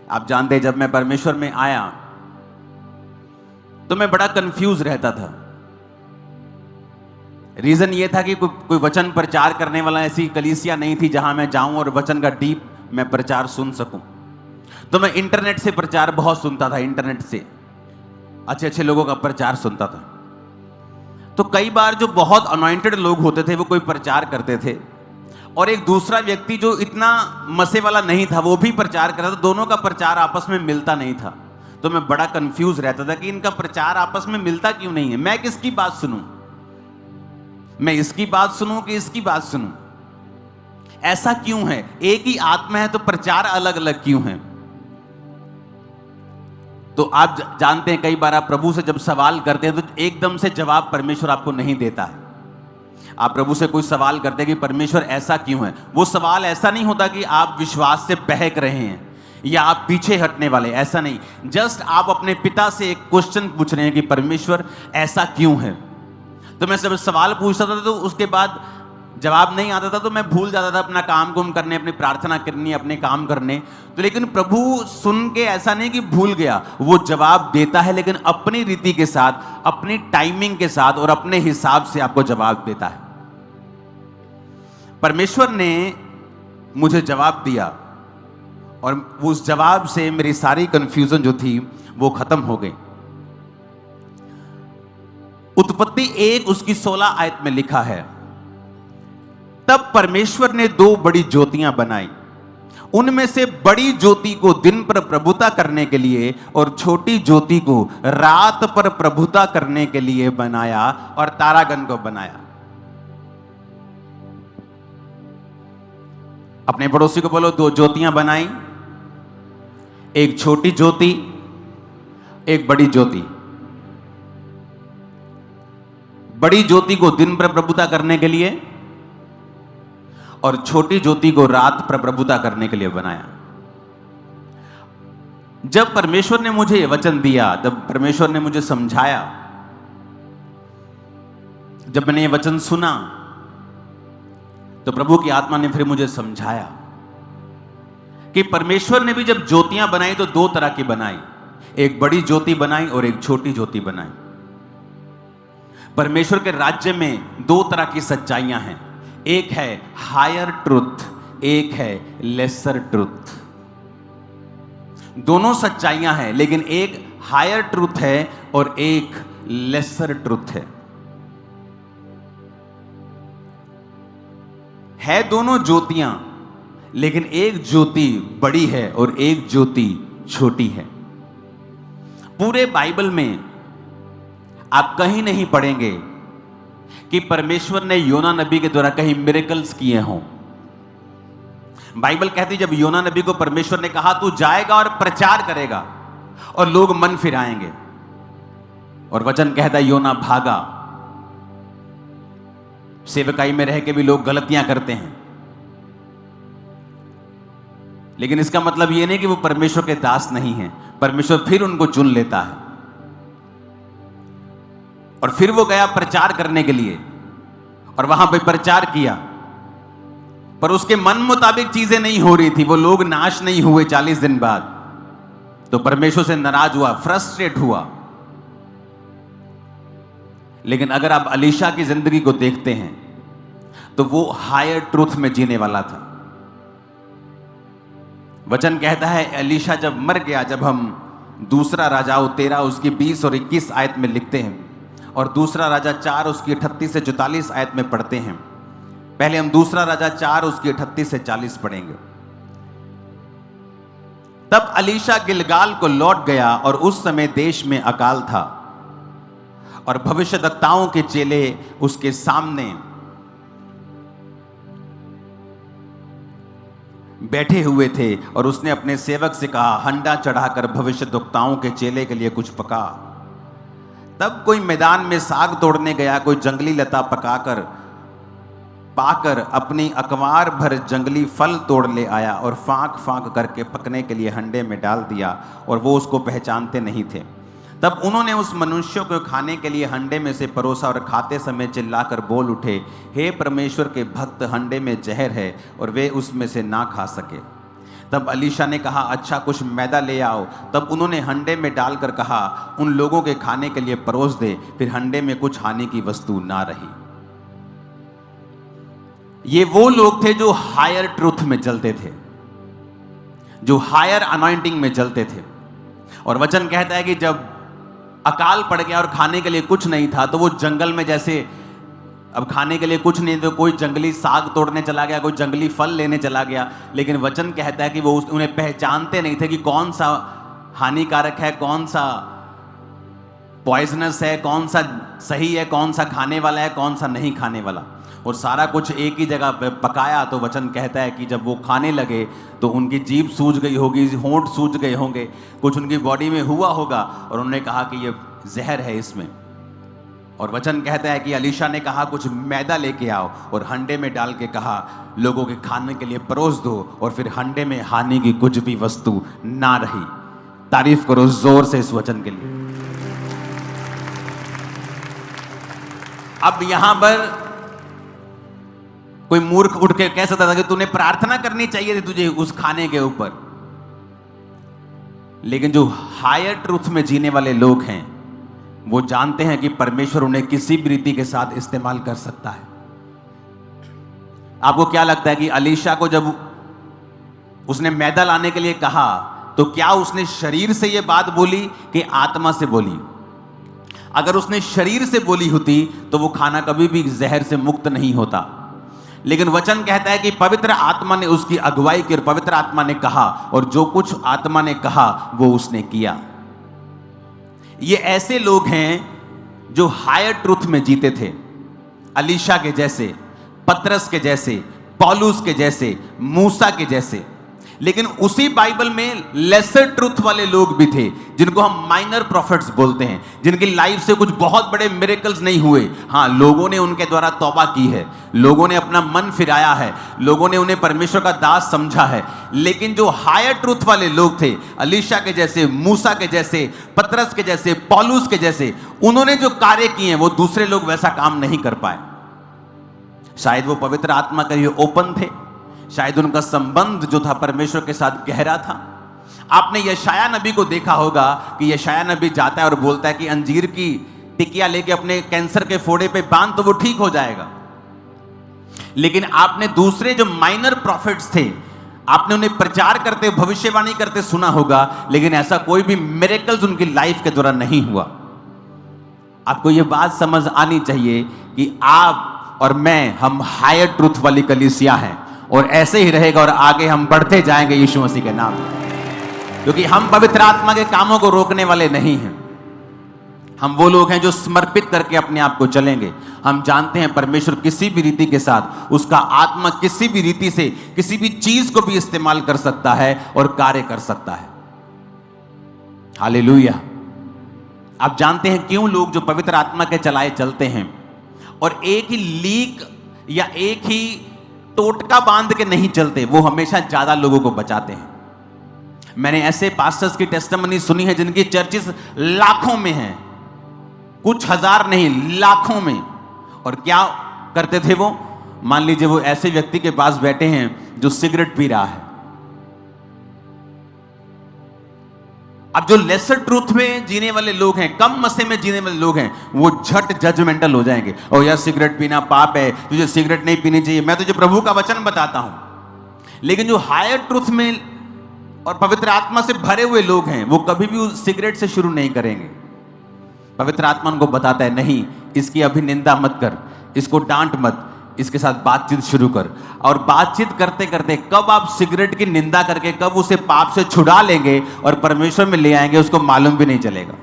आप जानते हैं, जब मैं परमेश्वर में आया तो मैं बड़ा कंफ्यूज रहता था। रीजन ये था कि कोई वचन प्रचार करने वाला ऐसी कलीसिया नहीं थी जहां मैं जाऊं और वचन का डीप मैं प्रचार सुन सकूं। तो मैं इंटरनेट से प्रचार बहुत सुनता था, इंटरनेट से अच्छे अच्छे लोगों का प्रचार सुनता था। तो कई बार जो बहुत अनॉइंटेड लोग होते थे वो कोई प्रचार करते थे, और एक दूसरा व्यक्ति जो इतना मसे वाला नहीं था वो भी प्रचार करता था। दोनों का प्रचार आपस में मिलता नहीं था। तो मैं बड़ा कंफ्यूज रहता था कि इनका प्रचार आपस में मिलता क्यों नहीं है, मैं किसकी बात सुनूं, मैं इसकी बात सुनूं कि इसकी बात सुनूं, ऐसा क्यों है? एक ही आत्मा है तो प्रचार अलग अलग क्यों है? तो आप जानते हैं, कई बार आप प्रभु से जब सवाल करते हैं तो एकदम से जवाब परमेश्वर आपको नहीं देता है। आप प्रभु से कोई सवाल करते हैं कि परमेश्वर ऐसा क्यों है, वो सवाल ऐसा नहीं होता कि आप विश्वास से बहक रहे हैं या आप पीछे हटने वाले, ऐसा नहीं। जस्ट आप अपने पिता से एक क्वेश्चन पूछ रहे हैं कि परमेश्वर ऐसा क्यों है। तो मैं जब सवाल पूछता था तो उसके बाद जवाब नहीं आता था तो मैं भूल जाता था अपना काम कुम करने, अपनी प्रार्थना करनी, अपने काम करने। तो लेकिन प्रभु सुन के ऐसा नहीं कि भूल गया, वो जवाब देता है, लेकिन अपनी रीति के साथ, अपनी टाइमिंग के साथ और अपने हिसाब से आपको जवाब देता है। परमेश्वर ने मुझे जवाब दिया और उस जवाब से मेरी सारी कंफ्यूजन जो थी वो खत्म हो गई। उत्पत्ति 1 उसकी 16 आयत में लिखा है, तब परमेश्वर ने 2 बड़ी ज्योतियां बनाई, उनमें से बड़ी ज्योति को दिन पर प्रभुता करने के लिए और छोटी ज्योति को रात पर प्रभुता करने के लिए बनाया और तारागण को बनाया। अपने पड़ोसी को बोलो, 2 ज्योतियां बनाई, एक छोटी ज्योति, एक बड़ी ज्योति। बड़ी ज्योति को दिन पर प्रभुता करने के लिए और छोटी ज्योति को रात पर प्रभुता करने के लिए बनाया। जब परमेश्वर ने मुझे वचन दिया, जब परमेश्वर ने मुझे समझाया, जब मैंने ये वचन सुना तो प्रभु की आत्मा ने फिर मुझे समझाया कि परमेश्वर ने भी जब ज्योतियां बनाई तो 2 तरह की बनाई, एक बड़ी ज्योति बनाई और एक छोटी ज्योति बनाई। परमेश्वर के राज्य में 2 तरह की सच्चाइयां हैं, एक है हायर ट्रुथ, एक है लेसर ट्रुथ। दोनों सच्चाइयां हैं, लेकिन एक हायर ट्रुथ है और एक लेसर ट्रुथ है दोनों ज्योतियां, लेकिन एक ज्योति बड़ी है और एक ज्योति छोटी है। पूरे बाइबल में आप कहीं नहीं पढ़ेंगे कि परमेश्वर ने योना नबी के द्वारा कहीं मिरेकल्स किए हों। बाइबल कहती, जब योना नबी को परमेश्वर ने कहा तू जाएगा और प्रचार करेगा और लोग मन फिराएंगे, और वचन कहता है योना भागा। सेवकाई में रह के भी लोग गलतियां करते हैं, लेकिन इसका मतलब यह नहीं कि वो परमेश्वर के दास नहीं हैं। परमेश्वर फिर उनको चुन लेता है और फिर वो गया प्रचार करने के लिए और वहां पे प्रचार किया, पर उसके मन मुताबिक चीजें नहीं हो रही थी। वो लोग नाश नहीं हुए 40 दिन बाद, तो परमेश्वर से नाराज हुआ, फ्रस्ट्रेट हुआ। लेकिन अगर आप अलीशा की जिंदगी को देखते हैं तो वो हायर ट्रूथ में जीने वाला था। वचन कहता है अलीशा जब मर गया, जब हम दूसरा राजाओं 13 उसकी 20 और 21 आयत में लिखते हैं और दूसरा राजा 4 उसकी 38 से 44 आयत में पढ़ते हैं। पहले हम दूसरा राजा 4 उसकी 38 से 40 पढ़ेंगे। तब अलीशा गिलगाल को लौट गया और उस समय देश में अकाल था और भविष्यद्वक्ताओं के चेले उसके सामने बैठे हुए थे और उसने अपने सेवक से कहा, हंडा चढ़ाकर भविष्यद्वक्ताओं के चेले के लिए कुछ पका। तब कोई मैदान में साग तोड़ने गया, कोई जंगली लता पाकर अपनी अकवार भर जंगली फल तोड़ ले आया और फांक फांक करके पकने के लिए हंडे में डाल दिया, और वो उसको पहचानते नहीं थे। तब उन्होंने उस मनुष्य को खाने के लिए हंडे में से परोसा और खाते समय चिल्लाकर बोल उठे, हे परमेश्वर के भक्त, हंडे में जहर है और वे उसमें से ना खा सके। तब अलीशा ने कहा, अच्छा कुछ मैदा ले आओ। तब उन्होंने हंडे में डालकर कहा, उन लोगों के खाने के लिए परोस दे। फिर हंडे में कुछ हानि की वस्तु ना रही। ये वो लोग थे जो हायर ट्रूथ में चलते थे, जो हायर अनॉइंटिंग में चलते थे। और वचन कहता है कि जब अकाल पड़ गया और खाने के लिए कुछ नहीं था, तो वो जंगल में जैसे अब खाने के लिए कुछ नहीं, तो कोई जंगली साग तोड़ने चला गया, कोई जंगली फल लेने चला गया। लेकिन वचन कहता है कि वो उन्हें पहचानते नहीं थे कि कौन सा हानिकारक है, कौन सा पॉइजनस है, कौन सा सही है, कौन सा खाने वाला है, कौन सा नहीं खाने वाला। और सारा कुछ एक ही जगह पे पकाया। तो वचन कहता है कि जब वो खाने लगे तो उनकी जीभ सूज गई होगी, होंठ सूज गए होंगे, कुछ उनकी बॉडी में हुआ होगा और उन्होंने कहा कि ये जहर है इसमें। और वचन कहता है कि अलीशा ने कहा, कुछ मैदा लेके आओ, और हंडे में डाल के कहा, लोगों के खाने के लिए परोस दो। और फिर हंडे में हानि की कुछ भी वस्तु ना रही। तारीफ करो जोर से इस वचन के लिए। अब यहां पर कोई मूर्ख उठ के कह सकता था कि तूने प्रार्थना करनी चाहिए थी तुझे उस खाने के ऊपर। लेकिन जो हायर ट्रूथ में जीने वाले लोग हैं, वो जानते हैं कि परमेश्वर उन्हें किसी भी रीति के साथ इस्तेमाल कर सकता है। आपको क्या लगता है कि अलीशा को जब उसने मैदा लाने के लिए कहा, तो क्या उसने शरीर से यह बात बोली कि आत्मा से बोली? अगर उसने शरीर से बोली होती तो वो खाना कभी भी जहर से मुक्त नहीं होता। लेकिन वचन कहता है कि पवित्र आत्मा ने उसकी अगुवाई की और पवित्र आत्मा ने कहा, और जो कुछ आत्मा ने कहा वो उसने किया। ये ऐसे लोग हैं जो हायर ट्रूथ में जीते थे, अलीशा के जैसे, पतरस के जैसे, पौलुस के जैसे, मूसा के जैसे। लेकिन उसी बाइबल में लेसर ट्रूथ वाले लोग भी थे, जिनको हम माइनर प्रॉफिट्स बोलते हैं, जिनकी लाइफ से कुछ बहुत बड़े मिरेकल्स नहीं हुए। हाँ, लोगों ने उनके द्वारा तौबा की है, लोगों ने अपना मन फिराया है, लोगों ने उन्हें परमेश्वर का दास समझा है। लेकिन जो हायर ट्रूथ वाले लोग थे, अलीशा के जैसे, मूसा के जैसे, पतरस के जैसे, पौलुस के जैसे, उन्होंने जो कार्य किए वो दूसरे लोग वैसा काम नहीं कर पाए। शायद वो पवित्र आत्मा के लिए ओपन थे, शायद उनका संबंध जो था परमेश्वर के साथ गहरा था। आपने यशाया नबी को देखा होगा कि यशाया नबी जाता है और बोलता है कि अंजीर की टिकिया लेके अपने कैंसर के फोड़े पे बांध तो वो ठीक हो जाएगा। लेकिन आपने दूसरे जो माइनर प्रॉफिट्स थे, आपने उन्हें प्रचार करते, भविष्यवाणी करते सुना होगा, लेकिन ऐसा कोई भी मिरेकल्स उनकी लाइफ के दौरान नहीं हुआ। आपको यह बात समझ आनी चाहिए कि आप और मैं, हम हायर ट्रूथ वाली कलीसिया हैं, और ऐसे ही रहेगा और आगे हम बढ़ते जाएंगे यीशु मसीह के नाम में। क्योंकि हम पवित्र आत्मा के कामों को रोकने वाले नहीं हैं। हम वो लोग हैं जो समर्पित करके अपने आप को चलेंगे। हम जानते हैं परमेश्वर किसी भी रीति के साथ, उसका आत्मा किसी भी रीति से किसी भी चीज को भी इस्तेमाल कर सकता है और कार्य कर सकता है। हालेलुया। आप जानते हैं क्यों लोग जो पवित्र आत्मा के चलाए चलते हैं और एक ही लीक या एक ही टोटका बांध के नहीं चलते, वो हमेशा ज्यादा लोगों को बचाते हैं। मैंने ऐसे पास्टर्स की टेस्टिमनी सुनी है जिनकी चर्चेस लाखों में हैं, कुछ हजार नहीं, लाखों में। और क्या करते थे वो? मान लीजिए वो ऐसे व्यक्ति के पास बैठे हैं जो सिगरेट पी रहा है। अब जो लेसर ट्रूथ में जीने वाले लोग हैं, कम मसे में जीने वाले लोग हैं, वो झट जजमेंटल हो जाएंगे। और यार सिगरेट पीना पाप है, तुझे सिगरेट नहीं पीनी चाहिए, मैं तुझे प्रभु का वचन बताता हूं। लेकिन जो हायर ट्रूथ में और पवित्र आत्मा से भरे हुए लोग हैं, वो कभी भी उस सिगरेट से शुरू नहीं करेंगे। पवित्र आत्मा उनको बताता है, नहीं, इसकी अभी निंदा मत कर, इसको डांट मत, इसके साथ बातचीत शुरू कर। और बातचीत करते करते कब आप सिगरेट की निंदा करके कब उसे पाप से छुड़ा लेंगे और परमेश्वर में ले आएंगे, उसको मालूम भी नहीं चलेगा।